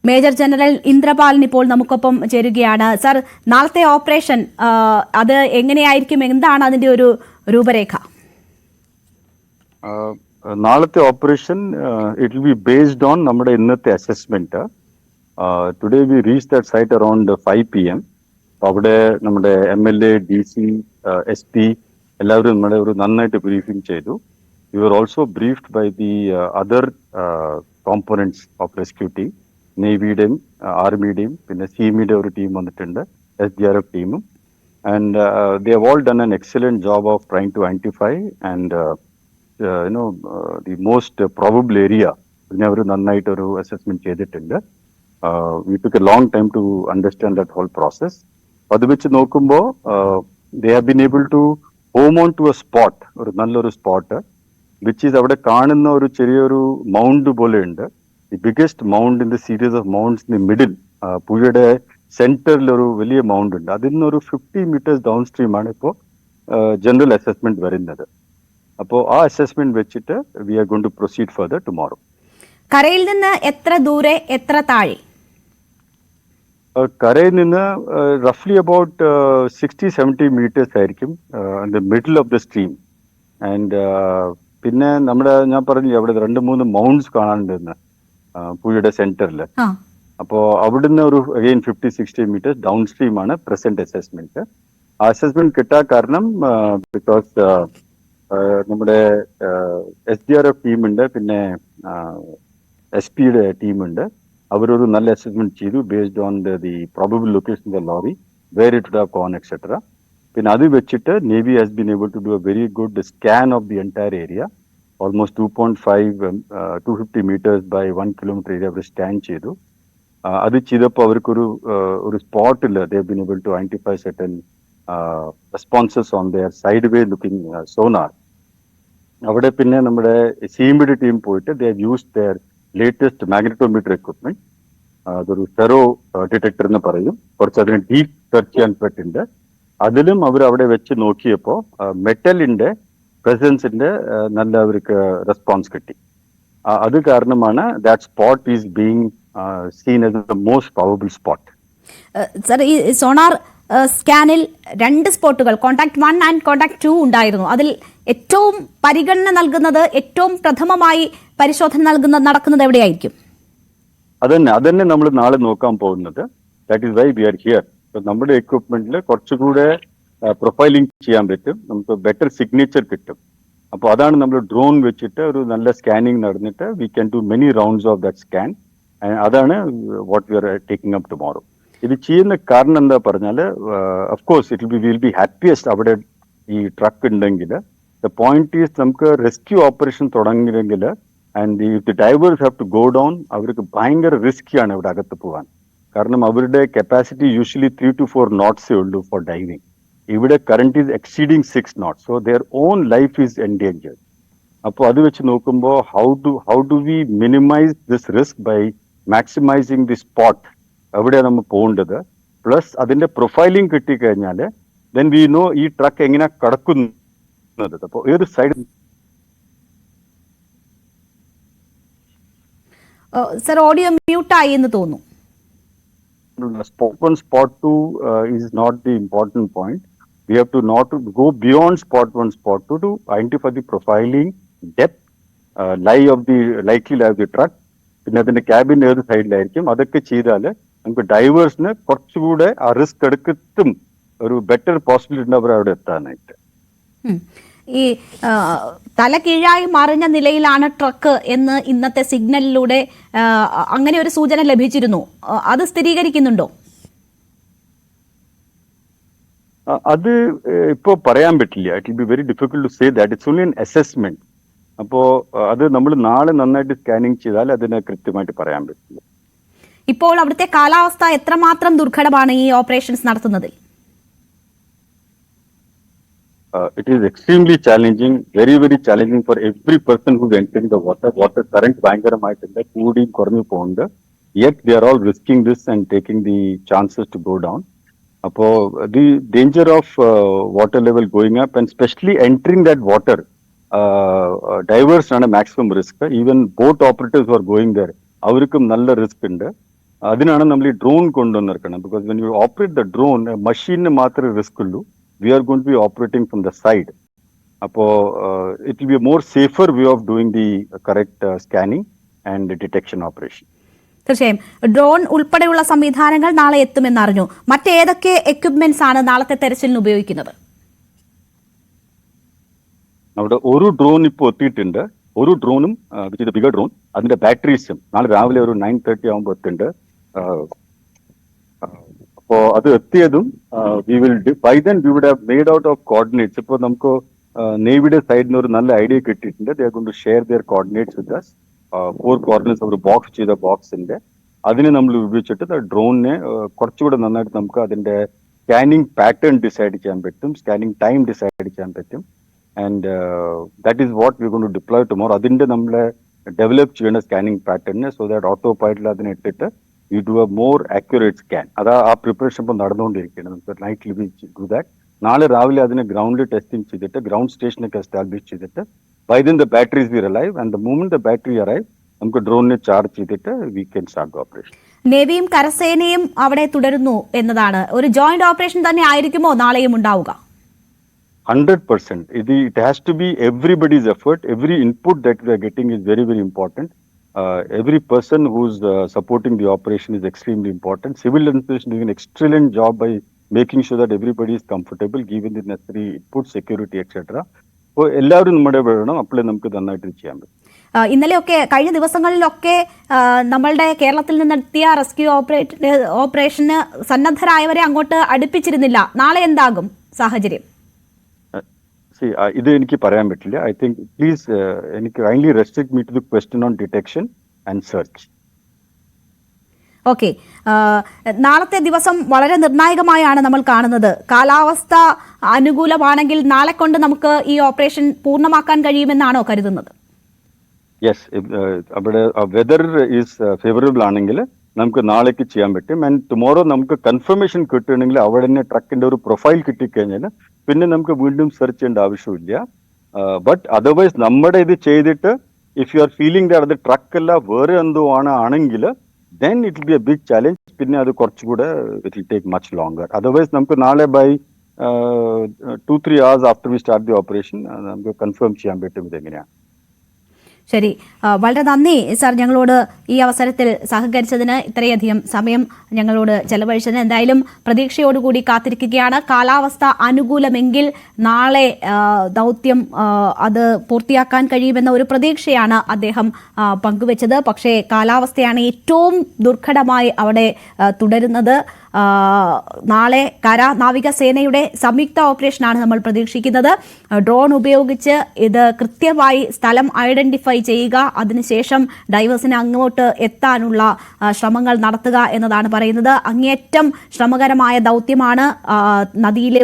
Major general Indrapalan ഇപ്പോൾ നമുക്കൊപ്പം ചേരുകയാണ്. സർ, നാളത്തെ ഓപ്പറേഷൻ അത് എങ്ങനെയായിരിക്കും, എന്താണ് അതിന്റെ ഒരു രൂപരേഖ? നാളത്തെ operation it will be based on നമ്മുടെ ഇന്നത്തെ assessment. Today we reach that site around 5 PM. അവിടെ നമ്മുടെ MLA, DC, SP എല്ലാവരും നമ്മുടെ ഒരു നന്നായിട്ട് ബ്രീഫിംഗ് ചെയ്തു. We were also briefed by the other components of rescue team. നേവിയുടെയും ആർമിയുടെയും പിന്നെ സിമിയുടെ ഒരു ടീം വന്നിട്ടുണ്ട്, SDRF ടീമും. And they have all done an excellent job of trying to identify and the most probable area പിന്നെ അവർ നന്നായിട്ട് ഒരു അസസ്മെന്റ് ചെയ്തിട്ടുണ്ട്. We took a long time to understand that whole process. അത് വെച്ച് നോക്കുമ്പോൾ they have been able to home on to a spot, ഒരു നല്ലൊരു സ്പോട്ട് വിച്ച് ഈസ് അവിടെ കാണുന്ന ഒരു ചെറിയൊരു മൗണ്ട് പോലെ ഉണ്ട്. The biggest mount in the series of mounts in the middle. പുഴയുടെ സെന്ററിൽ ഒരു വലിയ മൗണ്ട് ഉണ്ട്. അതിൽ നിന്ന് ഒരു 50 meters ഡൗൺ സ്ട്രീമാണ് ഇപ്പോൾ ജനറൽ അസസ്മെന്റ് വരുന്നത്. അപ്പോൾ ആ അസസ്മെന്റ് വെച്ചിട്ട് we are going to proceed further tomorrow. കരയിൽ നിന്ന് എത്ര ദൂരെ, എത്ര താഴെ? കരയിൽ നിന്ന് റഫ്ലി അബൌട്ട് 60-70 meters ആയിരിക്കും in the middle of the stream. And പിന്നെ ഞാൻ പറഞ്ഞു അവിടെ 2-3 മൗണ്ട്സ് കാണാനുണ്ടെന്ന് പുഴയുടെ സെന്ററിൽ. അപ്പോൾ അവിടുന്ന് ഒരു അഗെയിൻ 50-60 meters ഡൗൺ സ്ട്രീം ആണ് പ്രസന്റ് അസസ്മെന്റ്. ആ അസസ്മെന്റ് കിട്ടാൻ കാരണം ബിക്കോസ് നമ്മുടെ SDRF ടീമുണ്ട്, പിന്നെ SP-യുടെ ടീമുണ്ട്. അവരൊരു നല്ല അസസ്മെന്റ് ചെയ്തു based on the probable location of the lorry, where it would have gone etcetera. പിന്നെ അത് വെച്ചിട്ട് navy has been able to do a very good scan of the entire area. Almost 250 meters by 1 kilometer area അവർ scan ചെയ്തു. അത് ചെയ്തപ്പോൾ അവർക്കൊരു സ്പോട്ടിൽ they have been able to identify certain responses on their side way looking sonar. അവിടെ പിന്നെ നമ്മുടെ സിമിയുടെ ടീം പോയിട്ട് they have used their latest magnetometer equipment. അതൊരു ഫെറോ ഡിറ്റക്ടർ എന്ന് പറയും. കുറച്ച് അതിന് ഡീപ് സെർച്ച് ചെയ്യാൻ പറ്റുന്നുണ്ട്. അതിലും അവർ അവിടെ വെച്ച് നോക്കിയപ്പോൾ മെറ്റലിന്റെ പ്രസൻസിന്റെ നല്ല അവർക്ക് റെസ്പോൺസ് കിട്ടി. അത് കാരണമാണ് that spot is being scene as the most probable spot. Sir, ഈ സോണാർ സ്കാനിൽ 2 സ്പോട്ടുകൾ, കോണ്ടാക്ട് 1 ആൻഡ് കോണ്ടാക്ട് 2 ഉണ്ടായിരുന്നു. അതിൽ ഏറ്റവും പരിഗണന നൽകുന്നത്, ഏറ്റവും പ്രഥമമായി പരിശോധന നടക്കുന്നത് എവിടെയായിരിക്കും? അതന്നെ നമ്മൾ നാളെ നോക്കാൻ പോകുന്നത്. That is why we are here. നമ്മുടെ എക്വിപ്മെന്റിൽ കുറച്ചുകൂടെ പ്രൊഫൈലിംഗ് ചെയ്യാൻ പറ്റും, നമുക്ക് ബെറ്റർ സിഗ്നേച്ചർ കിട്ടും. അപ്പോൾ അതാണ് നമ്മൾ ഡ്രോൺ വെച്ചിട്ട് ഒരു നല്ല സ്കാനിങ് നടന്നിട്ട് we can do many rounds of that scan. അതാണ് what we are taking up tomorrow. ഇത് ചെയ്യുന്ന കാരണം എന്താ പറഞ്ഞാൽ, ഓഫ്കോഴ്സ് വിൽ ബി ഹാപ്പിയസ്റ്റ് അവിടെ ഈ ട്രക്ക് ഉണ്ടെങ്കിൽ. ദ പോയിന്റ് ഈസ് നമുക്ക് റെസ്ക്യൂ ഓപ്പറേഷൻ തുടങ്ങിയെങ്കിൽ and the divers have to go down, അവർക്ക് ഭയങ്കര റിസ്ക്കിയാണ് ഇവിടെ അകത്ത് പോകാൻ. കാരണം അവരുടെ കപ്പാസിറ്റി യൂഷ്വലി 3 to 4 knots ഉള്ളൂ ഫോർ ഡൈവിംഗ്. ഇവിടെ current is exceeding 6 knots. So their own life is endangered. അപ്പോൾ അത് വെച്ച് നോക്കുമ്പോൾ how do we minimise this risk by maximising the spot എവിടെയാണ് നമ്മൾ പോകേണ്ടത്. പ്ലസ് അതിന്റെ പ്രൊഫൈലിംഗ് കിട്ടിക്കഴിഞ്ഞാൽ ദെൻ വി നോ ഈ ട്രക്ക് എങ്ങനെ കടക്കുന്നത്. അപ്പോൾ ഏത് സൈഡ്. സർ, ഓഡിയോ മ്യൂട്ടായി എന്ന് തോന്നുന്നു. Spot 1, Spot 2 is not the important point. We have to not to go beyond Spot 1, Spot 2 to identify the profiling, depth, likely lie of the truck. പിന്നെ അതിന്റെ cabin ഏത് സൈഡിലായിരിക്കും. അതൊക്കെ ചെയ്താൽ നമുക്ക് ഡൈവേഴ്സിന് കുറച്ചുകൂടെ ആ റിസ്ക് എടുക്കത്തും ഒരു ബെറ്റർ പോസിബിലിറ്റി ഉണ്ട് അവർ അവിടെ എത്താനായിട്ട്. ഈ തല കീഴായി മറിഞ്ഞ നിലയിലാണ് ട്രക്ക് എന്ന് ഇന്നത്തെ സിഗ്നലിലൂടെ അങ്ങനെ ഒരു സൂചന ലഭിച്ചിരുന്നു. അത് സ്ഥിരീകരിക്കുന്നുണ്ടോ? അത് ഇപ്പോ പറയാൻ പറ്റില്ല. It will be very difficult to say that. It's only an assessment. അപ്പോ അത് നമ്മൾ നാളെ നന്നായിട്ട് സ്കാനിങ് ചെയ്താൽ അതിനെ കൃത്യമായിട്ട് പറയാൻ പറ്റില്ല. ഇപ്പോൾ അവിടുത്തെ കാലാവസ്ഥ എത്രമാത്രം ദുർഘടമാണ് ഈ ഓപ്പറേഷൻസ് നടത്തുന്നതിൽ? It is extremely challenging, very, very challenging for every person who's entering the water. Water current ഭയങ്കരമായിട്ടുണ്ട്, കൂടിയും കുറഞ്ഞു പോകുന്നുണ്ട്. Yet they are all risking this and taking the chances to go down. അപ്പോൾ the danger of water level going up and especially entering that water, divers ആണ് maximum risk. Even boat operators who are going there, അവർക്കും നല്ല risk ഉണ്ട്. അതിനാണ് നമ്മൾ ഈ drone കൊണ്ടുവന്നിരിക്കണം. Because when you operate the drone മഷീനിന് മാത്രമേ റിസ്ക് ഉള്ളൂ. We are going to be operating from the side. അപ്പോൾ it will be more safer way of doing the correct scanning and detection operation. തീർച്ചയായും drone ഉൾപ്പെടെയുള്ള സംവിധാനങ്ങൾ നാളെ എത്തുമെന്നറിഞ്ഞു. മറ്റേതൊക്കെ equipments ആണ് നാളത്തെ തെരച്ചിലിന് ഉപയോഗിക്കുന്നത്? അവിടെ ഒരു ഡ്രോൺ ഇപ്പോൾ എത്തിയിട്ടുണ്ട്. ഒരു ഡ്രോണും വിച്ച് ഇസ് ബിഗർ ഡ്രോൺ, അതിന്റെ ബാറ്ററീസും നാളെ രാവിലെ ഒരു 9:30 ആകുമ്പോൾ എത്തുന്നുണ്ട്. അപ്പോൾ അത് എത്തിയതും we will by then we would have made out of coordinates. ഇപ്പോൾ നമുക്ക് നേവിയുടെ സൈഡിൽ നിന്ന് ഒരു നല്ല ഐഡിയ കിട്ടിയിട്ടുണ്ട്. They are going to share their coordinates with us. 4 coordinates ഒരു ബോക്സ് ചെയ്ത ബോക്സിന്റെ അതിനെ നമ്മൾ ഉപയോഗിച്ചിട്ട് ഡ്രോണിനെ കുറച്ചുകൂടെ നന്നായിട്ട് നമുക്ക് അതിന്റെ സ്കാനിങ് പാറ്റേൺ ഡിസൈഡ് ചെയ്യാൻ പറ്റും, സ്കാനിങ് ടൈം ഡിസൈഡ് ചെയ്യാൻ പറ്റും. And that is what we going to deploy tomorrow. അതിന്റെ നമ്മളെ ഡെവലപ്പ് ചെയ്യേണ്ട സ്കാനിങ് പാറ്റേണിനെ സോ ദാറ്റ് ഓട്ടോ പൈലറ്റിൽ അതിനെ ഇട്ടിട്ട് you do a more accurate scan. അതാ ആ പ്രിപ്പറേഷൻ ഇപ്പോൾ നടന്നുകൊണ്ടിരിക്കുകയാണ്. നമുക്ക് നൈറ്റ് വി ഡു ദാറ്റ്. നാളെ രാവിലെ അതിനെ ഗ്രൗണ്ടിൽ ടെസ്റ്റിംഗ് ചെയ്തിട്ട് ഗ്രൗണ്ട് സ്റ്റേഷനൊക്കെ എസ്റ്റാബ്ലിഷ് ചെയ്തിട്ട് by then the batteries will arrive and the moment the battery arrive നമുക്ക് ഡ്രോണിനെ ചാർജ് ചെയ്തിട്ട് വി ക്യാൻ സ്റ്റാർട്ട് ഓപ്പറേഷൻ. നേവിയും കരസേനയും അവിടെ തുടരുന്നു എന്നതാണ്. ഒരു ജോയിന്റ് ഓപ്പറേഷൻ തന്നെ ആയിരിക്കുമോ നാളെയും ഉണ്ടാവുക? 100%. It has to be everybody's effort. Every input that we are getting is very, very important. Every person who's supporting the operation is extremely important. Civil administration is doing an excellent job by making sure that everybody is comfortable, given the necessary input, security, etc. അപ്പോൾ എല്ലാവരും നമ്മുടെ വേണം, അപ്പോഴേ നമുക്ക് നന്നായിട്ട് ചെയ്യാൻ പറ്റും. ഇന്നലെയൊക്കെ കഴിഞ്ഞ ദിവസങ്ങളിലൊക്കെ നമ്മളുടെ കേരളത്തിൽ നിന്നെത്തിയ റെസ്ക്യൂ ഓപ്പറേഷന് സന്നദ്ധരായവരെ അങ്ങോട്ട് അടുപ്പിച്ചിരുന്നില്ല. നാളെ എന്താകും സാഹചര്യം? ഇത് എനിക്ക് പറയാൻ പറ്റില്ല. ഐ തിങ്ക് പ്ലീസ് എനിക്ക് kindly restrict me to the question on detection and search. Okay, നാളത്തെ ദിവസം വളരെ നിർണായകമായാണ് നമ്മൾ കാണുന്നത്. കാലാവസ്ഥ അനുകൂലമാണെങ്കിൽ നാളെ കൊണ്ട് നമുക്ക് ഈ ഓപ്പറേഷൻ പൂർണ്ണമാക്കാൻ കഴിയുമെന്നാണോ കരുതുന്നത്? യെസ്, അവിടെ വെദർ ഈസ് ഫേവറബിൾ ആണെങ്കിൽ നമുക്ക് നാളേക്ക് ചെയ്യാൻ പറ്റും. ആൻഡ് ടുമോറോ നമുക്ക് കൺഫർമേഷൻ കിട്ടുകയാണെങ്കിൽ അവിടെ തന്നെ ട്രക്കിന്റെ ഒരു പ്രൊഫൈൽ കിട്ടിക്കഴിഞ്ഞാൽ പിന്നെ നമുക്ക് വീണ്ടും സെർച്ച് ചെയ്യേണ്ട ആവശ്യമില്ല. ബട്ട് അതർവൈസ് നമ്മുടെ ഇത് ചെയ്തിട്ട് if you are feeling that അത് ട്രക്കല്ല വേറെ എന്തോ ആണെങ്കിൽ then it will be a big challenge. പിന്നെ അത് കുറച്ചുകൂടെ it will take much longer. Otherwise നമുക്ക് നാളെ by 2-3 hours after we start the operation നമുക്ക് കൺഫേം ചെയ്യാൻ പറ്റും ഇതെങ്ങനെയാണ്. ശരി, വളരെ നന്ദി സാർ ഞങ്ങളോട് ഈ അവസരത്തിൽ സഹകരിച്ചതിന്, ഇത്രയധികം സമയം ഞങ്ങളോട് ചെലവഴിച്ചതിന്. എന്തായാലും പ്രതീക്ഷയോടുകൂടി കാത്തിരിക്കുകയാണ്. കാലാവസ്ഥ അനുകൂലമെങ്കിൽ നാളെ ദൗത്യം അത് പൂർത്തിയാക്കാൻ കഴിയുമെന്ന ഒരു പ്രതീക്ഷയാണ് അദ്ദേഹം പങ്കുവച്ചത്. പക്ഷേ കാലാവസ്ഥയാണ് ഏറ്റവും ദുർഘടമായി അവിടെ തുടരുന്നത്. നാളെ കര നാവികസേനയുടെ സംയുക്ത ഓപ്പറേഷനാണ് നമ്മൾ പ്രതീക്ഷിക്കുന്നത്. ഡ്രോൺ ഉപയോഗിച്ച് ഇത് കൃത്യമായി സ്ഥലം ഐഡന്റിഫൈ ചെയ്യുക, അതിനുശേഷം ഡൈവേഴ്സിന് അങ്ങോട്ട് എത്താനുള്ള ശ്രമങ്ങൾ നടത്തുക എന്നതാണ് പറയുന്നത്. അങ്ങേയറ്റം ശ്രമകരമായ ദൗത്യമാണ്. നദിയിലെ